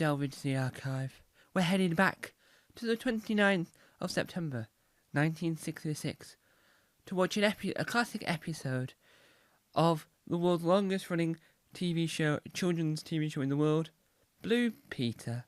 delve into the archive. We're heading back to the 29th of September 1966 to watch a classic episode of the world's longest running children's TV show in the world, Blue Peter.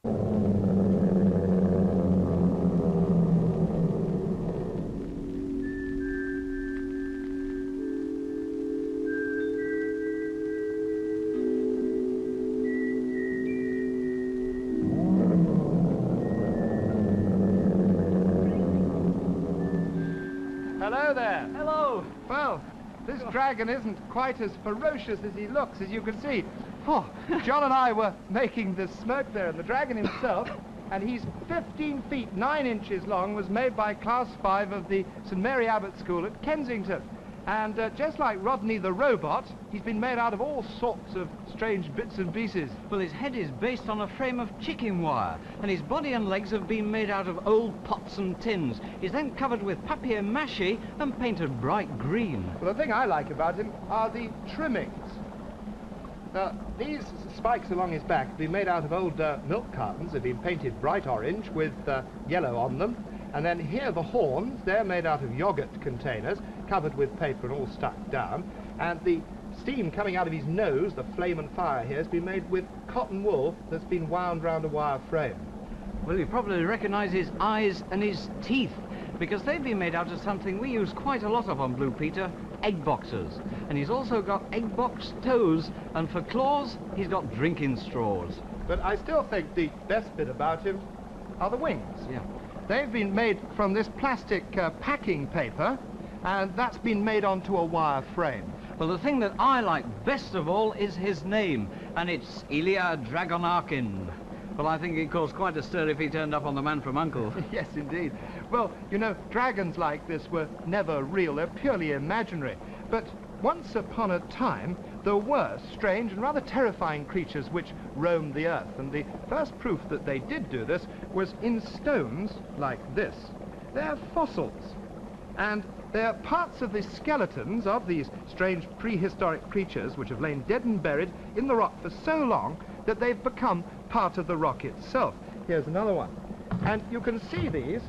Hello there. Hello. Well, this dragon isn't quite as ferocious as he looks, as you can see. Oh, John and I were making the smoke there, and the dragon himself, and he's 15 feet 9 inches long, was made by Class 5 of the St Mary Abbot School at Kensington. And just like Rodney the robot, he's been made out of all sorts of strange bits and pieces. Well, his head is based on a frame of chicken wire, and his body and legs have been made out of old pots and tins. He's then covered with papier-mâché and painted bright green. Well, the thing I like about him are the trimmings. Now, these spikes along his back have been made out of old milk cartons. They've been painted bright orange with yellow on them. And then here the horns, they're made out of yogurt containers, covered with paper and all stuck down. And the steam coming out of his nose, the flame and fire here, has been made with cotton wool that's been wound round a wire frame. Well, you probably recognise his eyes and his teeth, because they've been made out of something we use quite a lot of on Blue Peter, egg boxes. And he's also got egg box toes, and for claws, he's got drinking straws. But I still think the best bit about him are the wings. Yeah. They've been made from this plastic packing paper, and that's been made onto a wire frame. Well, the thing that I like best of all is his name, and it's Ilya Dragonarkin. Well, I think he'd cause quite a stir if he turned up on The Man from U.N.C.L.E. Yes, indeed. Well, you know, dragons like this were never real. They're purely imaginary. But once upon a time, there were strange and rather terrifying creatures which roamed the earth. And the first proof that they did do this was in stones like this. They're fossils. And they're parts of the skeletons of these strange prehistoric creatures which have lain dead and buried in the rock for so long that they've become part of the rock itself. Here's another one. And you can see these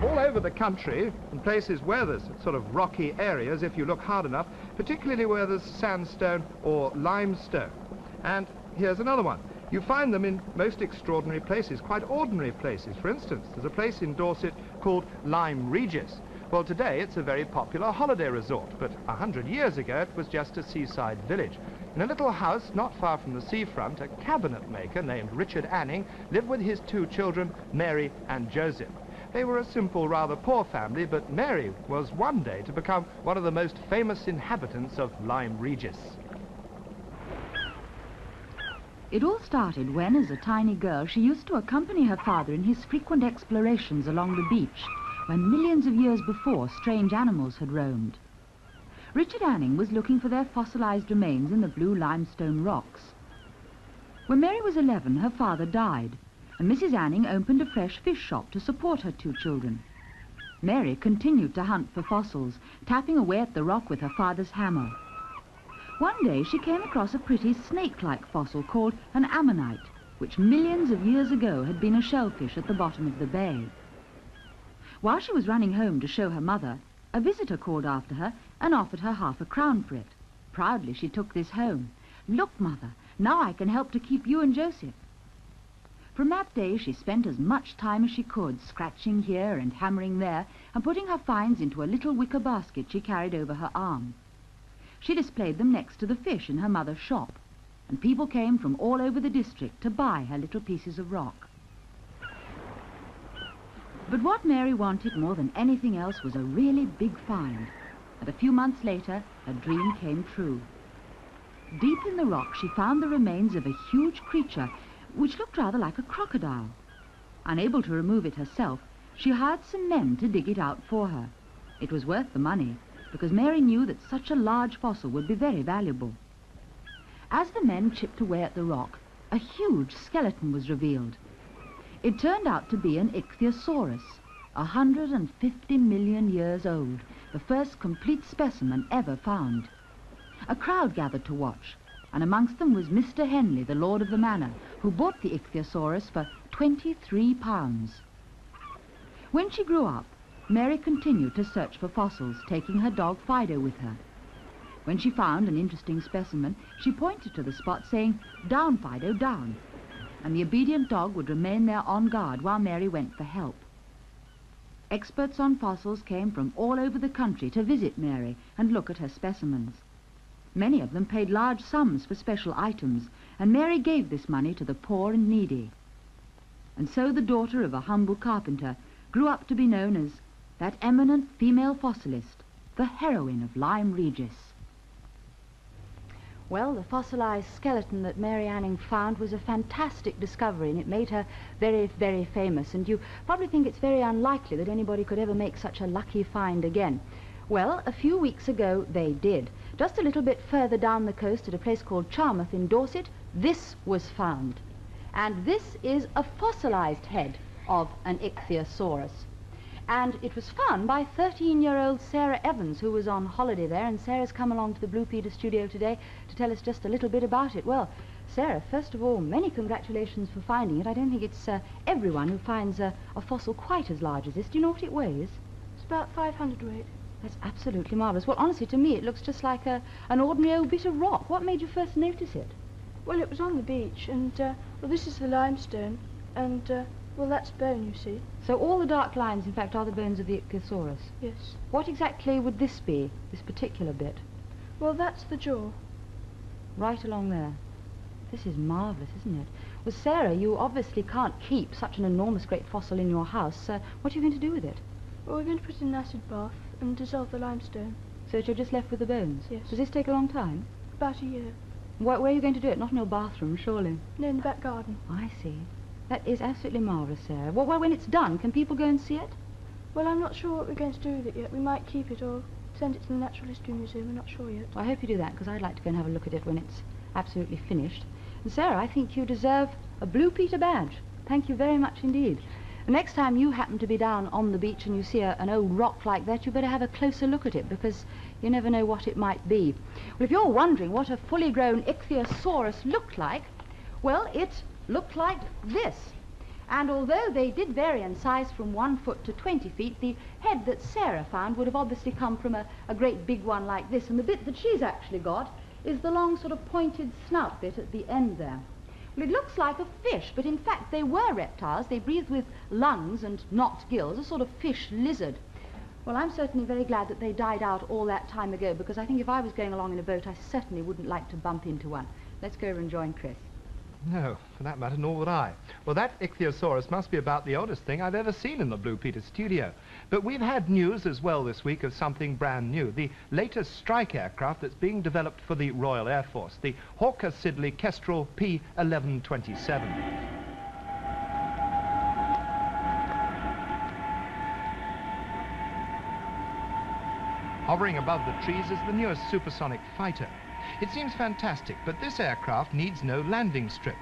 all over the country, in places where there's sort of rocky areas, if you look hard enough, particularly where there's sandstone or limestone. And here's another one. You find them in most extraordinary places, quite ordinary places. For instance, there's a place in Dorset called Lyme Regis. Well, today it's a very popular holiday resort, but 100 years ago it was just a seaside village. In a little house not far from the seafront, a cabinet maker named Richard Anning lived with his 2 children, Mary and Joseph. They were a simple, rather poor family, but Mary was one day to become one of the most famous inhabitants of Lyme Regis. It all started when, as a tiny girl, she used to accompany her father in his frequent explorations along the beach, where millions of years before strange animals had roamed. Richard Anning was looking for their fossilized remains in the blue limestone rocks. When Mary was 11, her father died, and Mrs. Anning opened a fresh fish shop to support her 2 children. Mary continued to hunt for fossils, tapping away at the rock with her father's hammer. One day she came across a pretty snake-like fossil called an ammonite, which millions of years ago had been a shellfish at the bottom of the bay. While she was running home to show her mother, a visitor called after her and offered her half a crown for it. Proudly she took this home. "Look, Mother, now I can help to keep you and Joseph." From that day she spent as much time as she could, scratching here and hammering there, and putting her finds into a little wicker basket she carried over her arm. She displayed them next to the fish in her mother's shop, and people came from all over the district to buy her little pieces of rock. But what Mary wanted more than anything else was a really big find, and a few months later her dream came true. Deep in the rock she found the remains of a huge creature which looked rather like a crocodile. Unable to remove it herself, she hired some men to dig it out for her. It was worth the money, because Mary knew that such a large fossil would be very valuable. As the men chipped away at the rock, a huge skeleton was revealed. It turned out to be an ichthyosaurus, 150 million years old, the first complete specimen ever found. A crowd gathered to watch, and amongst them was Mr. Henley, the lord of the manor, who bought the Ichthyosaurus for £23. When she grew up, Mary continued to search for fossils, taking her dog Fido with her. When she found an interesting specimen, she pointed to the spot, saying, "Down, Fido, down." And the obedient dog would remain there on guard while Mary went for help. Experts on fossils came from all over the country to visit Mary and look at her specimens. Many of them paid large sums for special items, and Mary gave this money to the poor and needy. And so the daughter of a humble carpenter grew up to be known as that eminent female fossilist, the heroine of Lyme Regis. Well, the fossilized skeleton that Mary Anning found was a fantastic discovery, and it made her very, very famous. And you probably think it's very unlikely that anybody could ever make such a lucky find again. Well, a few weeks ago they did. Just a little bit further down the coast at a place called Charmouth in Dorset, this was found. And this is a fossilized head of an Ichthyosaurus. And it was found by 13-year-old Sarah Evans, who was on holiday there, and Sarah's come along to the Blue Peter studio today to tell us just a little bit about it. Well, Sarah, first of all, many congratulations for finding it. I don't think it's everyone who finds a fossil quite as large as this. Do you know what it weighs? It's about 500 weight. That's absolutely marvellous. Well, honestly, to me, it looks just like an ordinary old bit of rock. What made you first notice it? Well, it was on the beach, and, well, this is the limestone, and, well, that's bone, you see. So all the dark lines, in fact, are the bones of the Ichthyosaurus? Yes. What exactly would this be, this particular bit? Well, that's the jaw. Right along there. This is marvellous, isn't it? Well, Sarah, you obviously can't keep such an enormous great fossil in your house. What are you going to do with it? Well, we're going to put it in an acid bath and dissolve the limestone. So that you're just left with the bones? Yes. Does this take a long time? About a year. Where are you going to do it? Not in your bathroom, surely? No, in the back garden. I see. That is absolutely marvellous, Sarah. Well, when it's done, can people go and see it? Well, I'm not sure what we're going to do with it yet. We might keep it or send it to the Natural History Museum. We're not sure yet. Well, I hope you do that, because I'd like to go and have a look at it when it's absolutely finished. And Sarah, I think you deserve a Blue Peter badge. Thank you very much indeed. The next time you happen to be down on the beach and you see an old rock like that, you better have a closer look at it, because you never know what it might be. Well, if you're wondering what a fully grown Ichthyosaurus looked like, well, it looked like this. And although they did vary in size from 1 foot to 20 feet, the head that Sarah found would have obviously come from a great big one like this. And the bit that she's actually got is the long sort of pointed snout bit at the end there. Well, it looks like a fish, but in fact they were reptiles. They breathed with lungs and not gills, a sort of fish lizard. Well, I'm certainly very glad that they died out all that time ago, because I think if I was going along in a boat, I certainly wouldn't like to bump into one. Let's go over and join Chris. No, for that matter, nor would I. Well, that Ichthyosaurus must be about the oddest thing I've ever seen in the Blue Peter studio. But we've had news as well this week of something brand new, the latest strike aircraft that's being developed for the Royal Air Force, the Hawker Siddeley Kestrel P1127. Hovering above the trees is the newest supersonic fighter. It seems fantastic, but this aircraft needs no landing strip.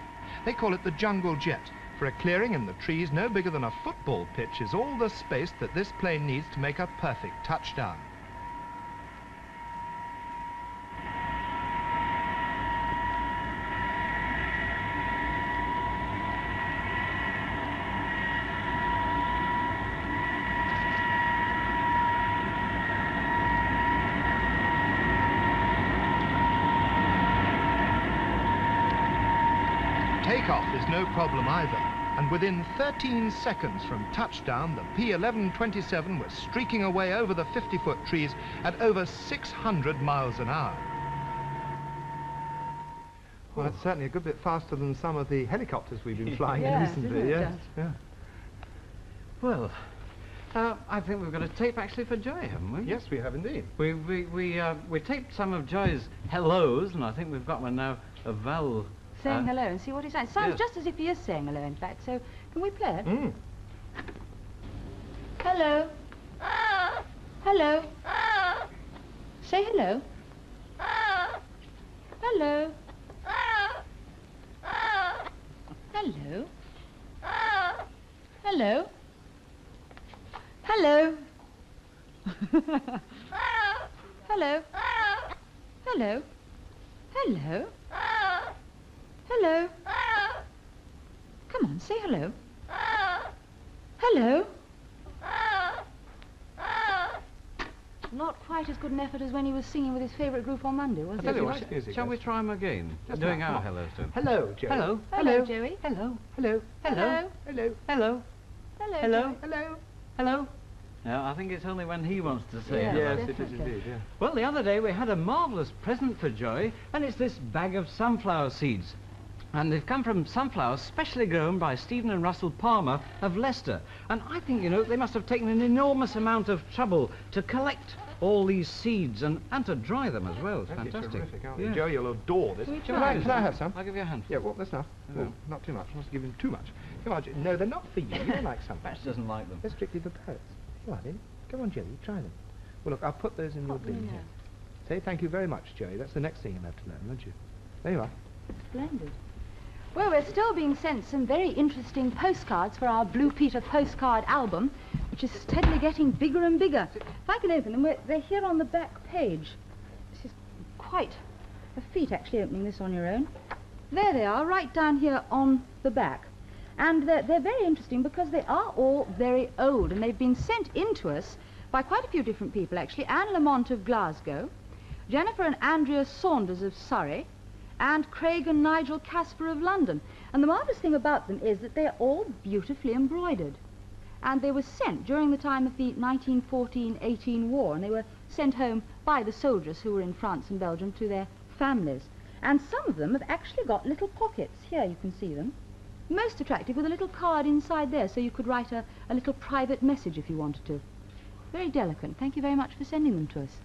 They call it the Jungle Jet. For a clearing in the trees no bigger than a football pitch is all the space that this plane needs to make a perfect touchdown. Takeoff is no problem either, and within 13 seconds from touchdown, the P1127 was streaking away over the 50-foot trees at over 600 miles an hour. Well, that's certainly a good bit faster than some of the helicopters we've been flying in recently. Yes. Yeah. Well, I think we've got a tape actually for Joy, haven't we? Yes, we have indeed. We taped some of Joy's hellos, and I think we've got one now of Val. Saying hello and see what he sounds. Sounds yes. just as if he is saying hello, in fact. So, can we play it? Mm. Hello. Hello. Say hello. Hello. Hello. Hello. Hello. Hello. Hello. Hello. Hello. Come on, say hello. Hello. Not quite as good an effort as when he was singing with his favourite group on Monday, was I tell it? you nice what, music, shall we yes. try him again? Just Doing now, our come on. hellos then. Hello, Joey. Hello. Hello, Joey. Hello. Hello. Hello. Hello. Hello. Hello, Hello. Joey. Hello. Hello. No, I think it's only when he wants to say Yeah. hello. Yes, it is Definitely. indeed, yeah. Well, the other day we had a marvellous present for Joey, and it's this bag of sunflower seeds. And they've come from sunflowers specially grown by Stephen and Russell Palmer of Leicester. And I think, you know, they must have taken an enormous amount of trouble to collect all these seeds and to dry them as well. It's They're fantastic. terrific, aren't they? Yeah. Joey, you'll adore this. Can we Can try I, this can I one? have some? I'll give you a handful. Yeah, well, that's enough. Oh. Oh, not too much. I must give him too much. Come on, no, they're not for you. You don't like some. Perhaps doesn't like them. They're strictly for parrots. Come on, then. Come on, Joey, try them. Well, look, I'll put those in your Pop them bin in here. there. Say thank you very much, Joey. That's the next thing you'll have to learn, won't you? There you are. Splendid. Well, we're still being sent some very interesting postcards for our Blue Peter postcard album, which is steadily getting bigger and bigger. If I can open them, they're here on the back page. This is quite a feat, actually, opening this on your own. There they are, right down here on the back. And they're very interesting because they are all very old, and they've been sent in to us by quite a few different people, actually. Anne Lamont of Glasgow, Jennifer and Andrea Saunders of Surrey, and Craig and Nigel Casper of London. And the marvellous thing about them is that they're all beautifully embroidered. And they were sent during the time of the 1914-18 war, and they were sent home by the soldiers who were in France and Belgium to their families. And some of them have actually got little pockets. Here you can see them. Most attractive, with a little card inside there, so you could write a little private message if you wanted to. Very delicate. Thank you very much for sending them to us.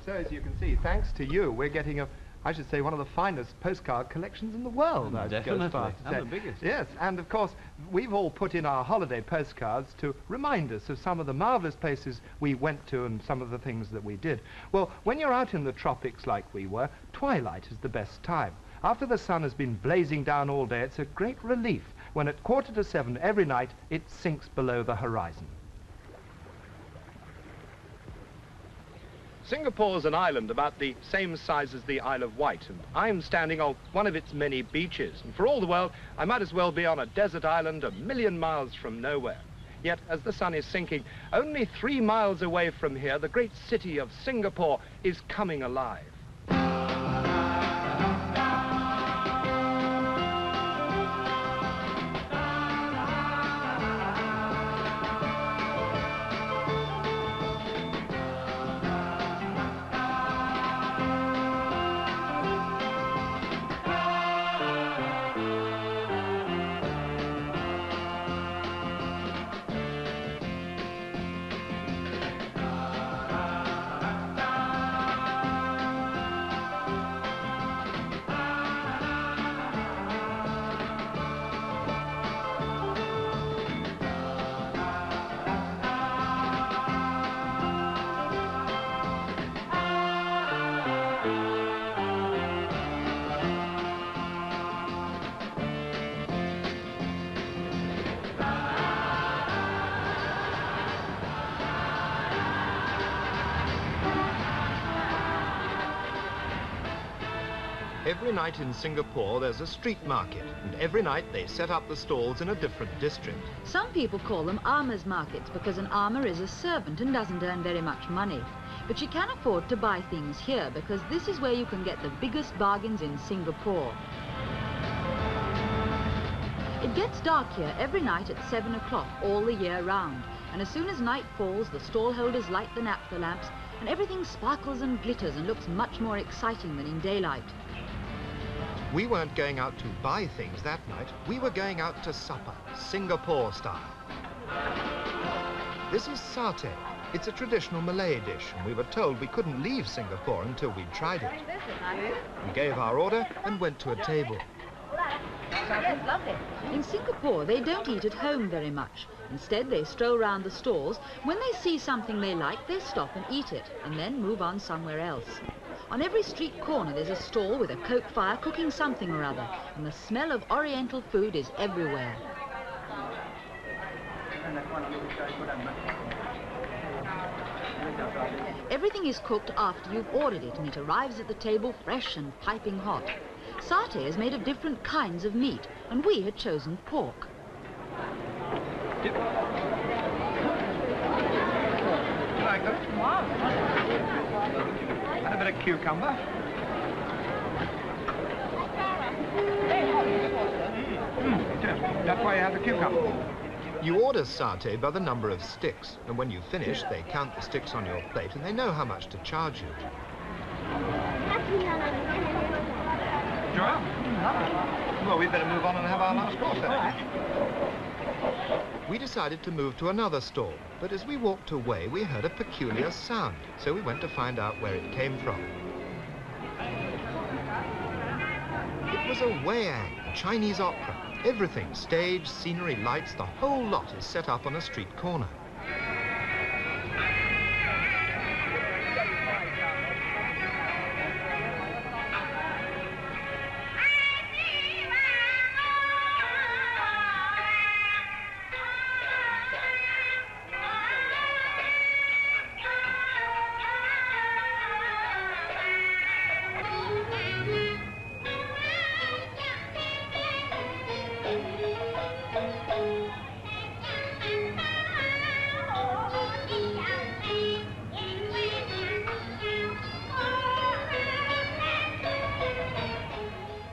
So, as you can see, thanks to you, we're getting I should say, one of the finest postcard collections in the world. I'd go as Definitely, far as to and say. the biggest. Yes, and of course, we've all put in our holiday postcards to remind us of some of the marvellous places we went to and some of the things that we did. Well, when you're out in the tropics like we were, twilight is the best time. After the sun has been blazing down all day, it's a great relief when at 7:15 every night it sinks below the horizon. Singapore's an island about the same size as the Isle of Wight, and I'm standing on one of its many beaches. And for all the world, I might as well be on a desert island a million miles from nowhere. Yet, as the sun is sinking, only 3 miles away from here, the great city of Singapore is coming alive. Every night in Singapore there's a street market, and every night they set up the stalls in a different district. Some people call them armors' markets because an armor is a servant and doesn't earn very much money. But you can afford to buy things here because this is where you can get the biggest bargains in Singapore. It gets dark here every night at 7 o'clock all the year round. And as soon as night falls, the stall holders light the naphtha lamps and everything sparkles and glitters and looks much more exciting than in daylight. We weren't going out to buy things that night. We were going out to supper, Singapore style. This is satay. It's a traditional Malay dish, and we were told we couldn't leave Singapore until we'd tried it. We gave our order and went to a table. Yes, lovely. In Singapore, they don't eat at home very much. Instead, they stroll round the stalls. When they see something they like, they stop and eat it, and then move on somewhere else. On every street corner, there's a stall with a coke fire cooking something or other, and the smell of Oriental food is everywhere. Everything is cooked after you've ordered it, and it arrives at the table fresh and piping hot. Satay is made of different kinds of meat, and we had chosen pork. You like them? And a bit of cucumber. That's why you have the cucumber. You order satay by the number of sticks, and when you finish, they count the sticks on your plate, and they know how much to charge you. Joel? Well, we'd better move on and have our last course then. We decided to move to another stall, but as we walked away, we heard a peculiar sound, so we went to find out where it came from. It was a wayang, a Chinese opera. Everything, stage, scenery, lights, the whole lot is set up on a street corner.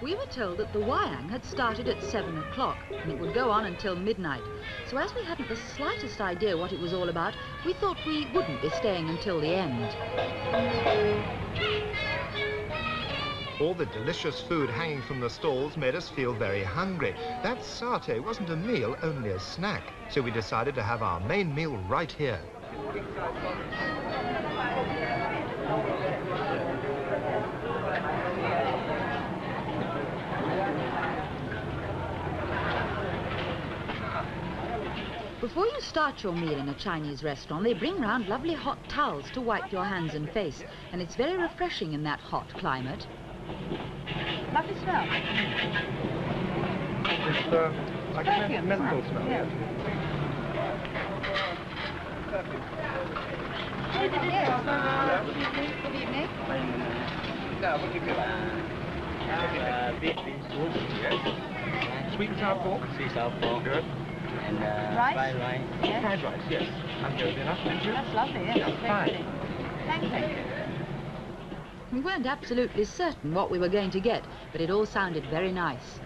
We were told that the wayang had started at 7 o'clock and it would go on until midnight. So as we hadn't the slightest idea what it was all about, we thought we wouldn't be staying until the end. All the delicious food hanging from the stalls made us feel very hungry. That satay wasn't a meal, only a snack. So we decided to have our main meal right here. Before you start your meal in a Chinese restaurant, they bring round lovely hot towels to wipe your hands and face, and it's very refreshing in that hot climate. Lovely smell. It's like a menthol smell. Yeah. Good evening. Now, what do you get? Sweet and sour pork? Sweet sour pork. Good. And Rice? fried rice. Yes. Fried rice, yes. I'm good enough, thank you. That's lovely, yes. Yeah, Very fine. pretty. Thank you. We weren't absolutely certain what we were going to get, but it all sounded very nice.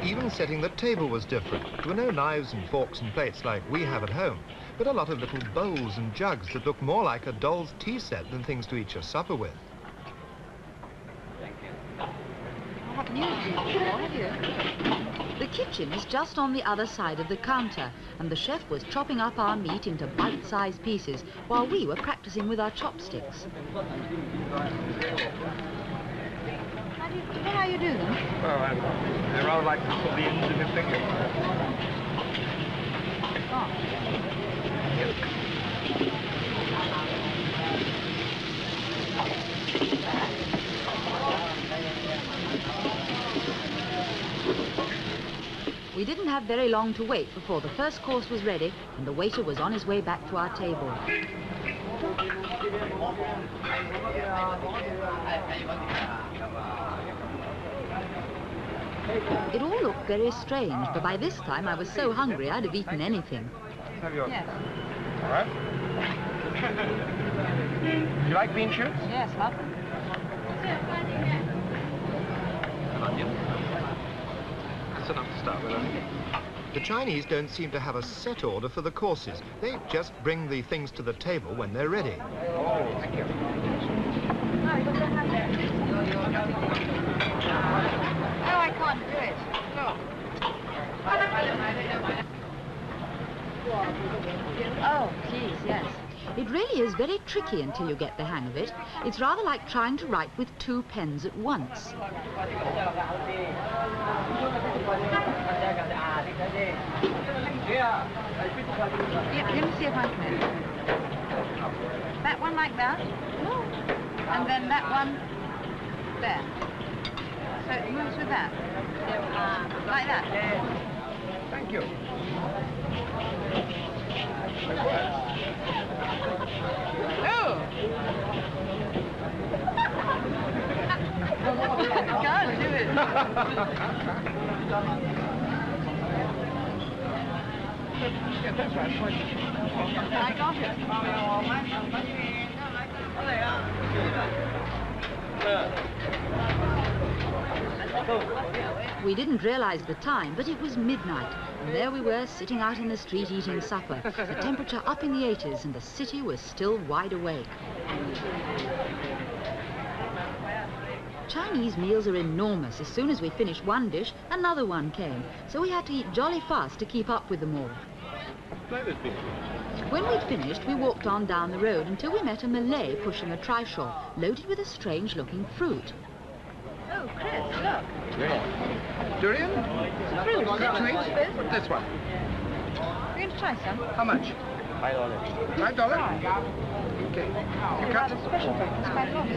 Even setting the table was different. There were no knives and forks and plates like we have at home, but a lot of little bowls and jugs that looked more like a doll's tea set than things to eat your supper with. I haven't used these before, have you? The kitchen is just on the other side of the counter, and the chef was chopping up our meat into bite-sized pieces while we were practicing with our chopsticks. How do you do them? Well, they're rather like to put the ends in your finger. Oh. We didn't have very long to wait before the first course was ready and the waiter was on his way back to our table. It all looked very strange, but by this time I was so hungry I'd have eaten anything. Let's have yours. Yes. All right. You like bean shoots? Yes, lovely. An onion. That's enough to start with, I think. The Chinese don't seem to have a set order for the courses. They just bring the things to the table when they're ready. Oh, thank you. Oh, I can't do it. Oh, please, yes. It really is very tricky until you get the hang of it. It's rather like trying to write with two pens at once. Yeah, let me see if I can. That one like that? And then that one there. So it moves with that. Like that. Thank you. Oh! can't do it. I got it. We didn't realize the time, but it was midnight, and there we were sitting out in the street eating supper, the temperature up in the 80s, and the city was still wide awake. Chinese meals are enormous. As soon as we finished one dish, another one came, so we had to eat jolly fast to keep up with them all. When we'd finished, we walked on down the road until we met a Malay pushing a trishaw, loaded with a strange-looking fruit. Oh, Chris, look. Durian? Fruit. Sweet? This one. We're going to try some. How much? $5. $5? Okay. You cut. Special it's quite hot.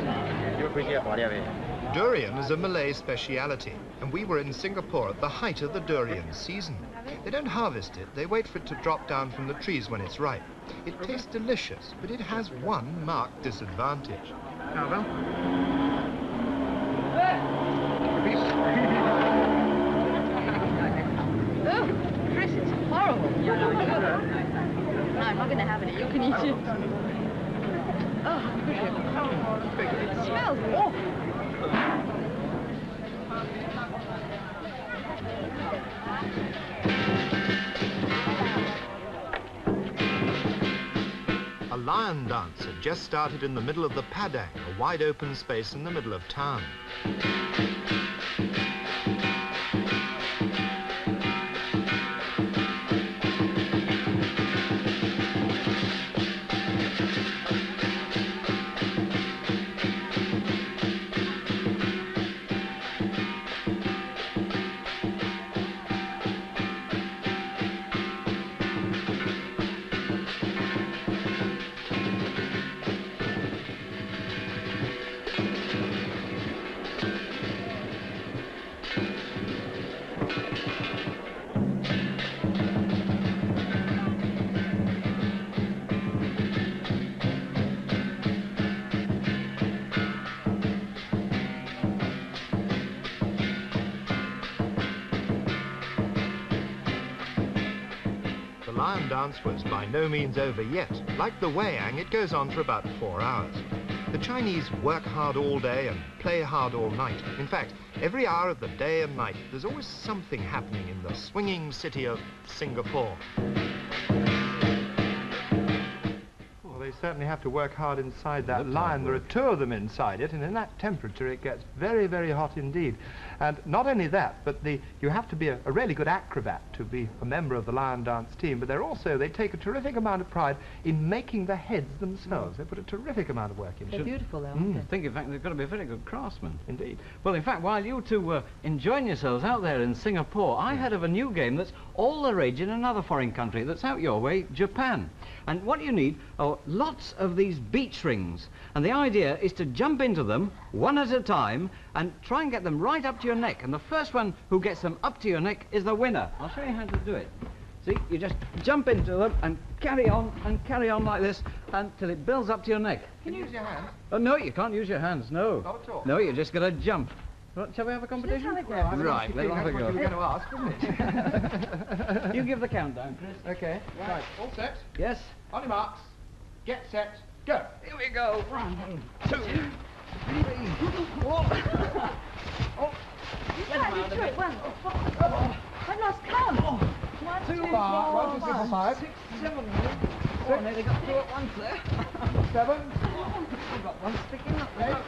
Durian is a Malay speciality, and we were in Singapore at the height of the durian season. They don't harvest it, they wait for it to drop down from the trees when it's ripe. It tastes delicious, but it has one marked disadvantage. Now, well. Oh, Chris, it's horrible. No, I'm not going to have any. You can eat it. Oh, it smells awful. A lion dance had just started in the middle of the Padang, a wide open space in the middle of town. The lion dance was by no means over yet. Like the Wayang, it goes on for about 4 hours. The Chinese work hard all day and play hard all night. In fact, every hour of the day and night, there's always something happening in the swinging city of Singapore. Well, they certainly have to work hard inside that lion. There are 2 of them inside it, and in that temperature, it gets very, very hot indeed. And not only that, but you have to be a really good acrobat to be a member of the lion dance team, but they take a terrific amount of pride in making the heads themselves. They put a terrific amount of work into They're it. beautiful, though, aren't I think, in fact, they've got to be very good craftsmen. Indeed. Well, in fact, while you two were enjoying yourselves out there in Singapore, I heard of a new game that's all the rage in another foreign country that's out your way, Japan. And what you need are lots of these beach rings. And the idea is to jump into them one at a time and try and get them right up to your neck. And the first one who gets them up to your neck is the winner. I'll show you how to do it. See, you just jump into them and carry on like this until it builds up to your neck. Can you use your hands? Oh, no, you can't use your hands, no. Not at all. No, you just got to jump. Right, shall we have a competition? Let's have a go. Right, let's have a That's what you were go. going to ask, wasn't it? You give the countdown, Chris. Okay. Right. All set. Yes. On your marks. Get set. Go. Here we go. 1, 2, 3, 4. Oh, You tried to do it once. I lost count. 1, 2, 3, 4, 5, 6, 7, 8. Oh, I nearly got 2 at once there. 7. I've got one sticking up there.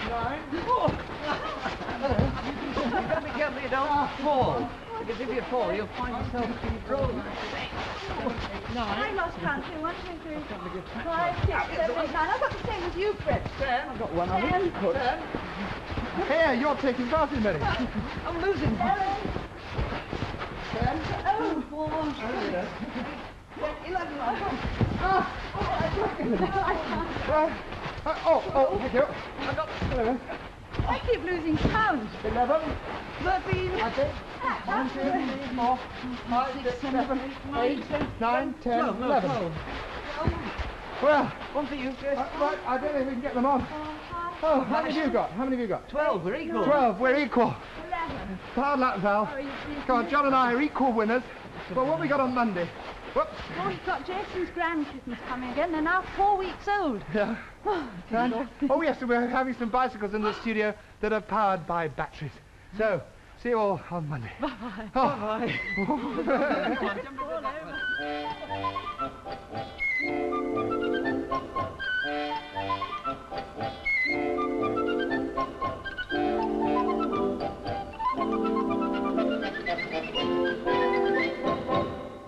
9. You've got to be careful you don't fall. Because if you fall, you'll find yourself rolling. 9. I lost count too. 1, 2, 3, 5, 6, 7, 8, 9. I've got the same as you, Fred. 10. I've got one on each foot. 10. Here, you're taking part in many. I'm losing. 10. Oh, 4. 11. Oh, thank you. I've got 11. I keep losing count. 11. 13. I think. 1, 2, 3, 4, 5, 6, 7, 8, 9, 10, 11. 12. Well, One for you. right, I don't know if we can get them on. Oh, how many have you got? How many have you got? 12, we're equal. 12, we're equal. Hard luck, Val. Come on, John and I are equal winners. Well, what have we got on Monday? Whoops. Oh, we've got Jason's grandkittens coming again. They're now 4 weeks old. Yeah. Oh, yes, we're having some bicycles in the studio that are powered by batteries. So, see you all on Monday. Bye. Oh. Bye.